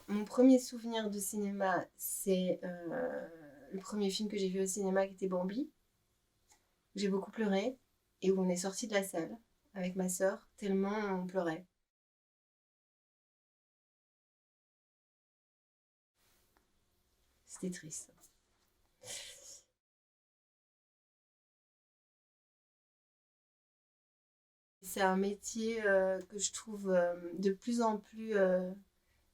Mon premier souvenir de cinéma, c'est le premier film que j'ai vu au cinéma qui était Bambi. J'ai beaucoup pleuré et où on est sorti de la salle avec ma sœur, tellement on pleurait. C'était triste. C'est un métier que je trouve de plus en plus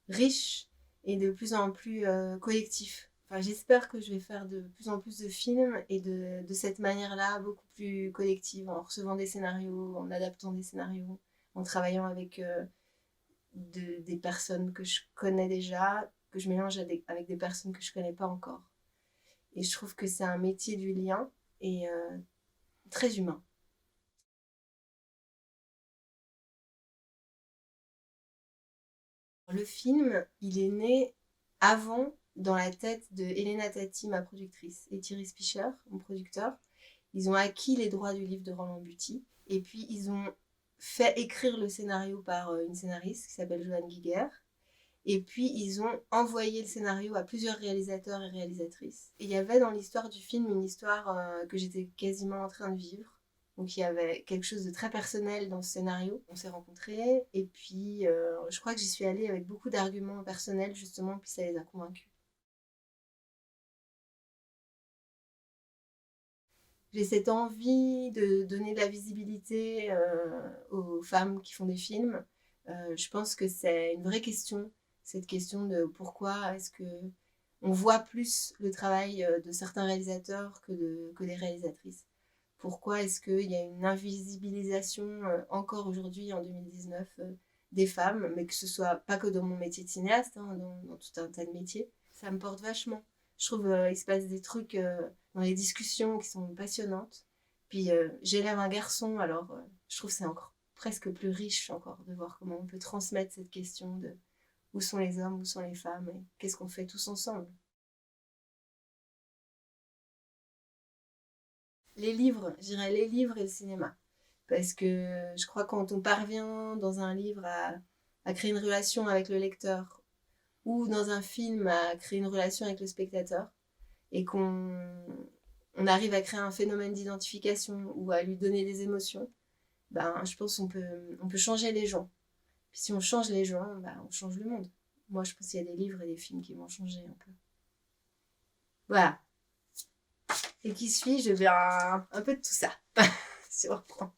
riche et de plus en plus collectif. Enfin, j'espère que je vais faire de plus en plus de films et de cette manière-là, beaucoup plus collective, en recevant des scénarios, en adaptant des scénarios, en travaillant avec des personnes que je connais déjà, que je mélange avec des personnes que je connais pas encore. Et je trouve que c'est un métier du lien et très humain. Le film, il est né avant dans la tête de Elena Tati, ma productrice, et Thierry Spicher, mon producteur. Ils ont acquis les droits du livre de Roland Buty. Et puis, ils ont fait écrire le scénario par une scénariste qui s'appelle Joanne Guiguer. Et puis, ils ont envoyé le scénario à plusieurs réalisateurs et réalisatrices. Et il y avait dans l'histoire du film une histoire que j'étais quasiment en train de vivre. Donc, il y avait quelque chose de très personnel dans ce scénario. On s'est rencontrés et puis je crois que j'y suis allée avec beaucoup d'arguments personnels justement, puis ça les a convaincus. J'ai cette envie de donner de la visibilité aux femmes qui font des films. Je pense que c'est une vraie question, cette question de pourquoi est-ce que on voit plus le travail de certains réalisateurs que des réalisatrices. Pourquoi est-ce qu'il y a une invisibilisation encore aujourd'hui, en 2019, des femmes, mais que ce soit pas que dans mon métier de cinéaste, hein, dans tout un tas de métiers. Ça me porte vachement. Je trouve il se passe des trucs dans les discussions qui sont passionnantes. Puis j'élève un garçon, alors je trouve que c'est encore presque plus riche encore de voir comment on peut transmettre cette question de où sont les hommes, où sont les femmes, et qu'est-ce qu'on fait tous ensemble. Les livres, je dirais les livres et le cinéma. Parce que je crois que quand on parvient dans un livre à créer une relation avec le lecteur ou dans un film à créer une relation avec le spectateur et qu'on arrive à créer un phénomène d'identification ou à lui donner des émotions, ben, je pense on peut changer les gens. Puis si on change les gens, ben, on change le monde. Moi, je pense qu'il y a des livres et des films qui vont changer un peu. Voilà. Et qui suis-je? Eh bien, un peu de tout ça. Si on reprend.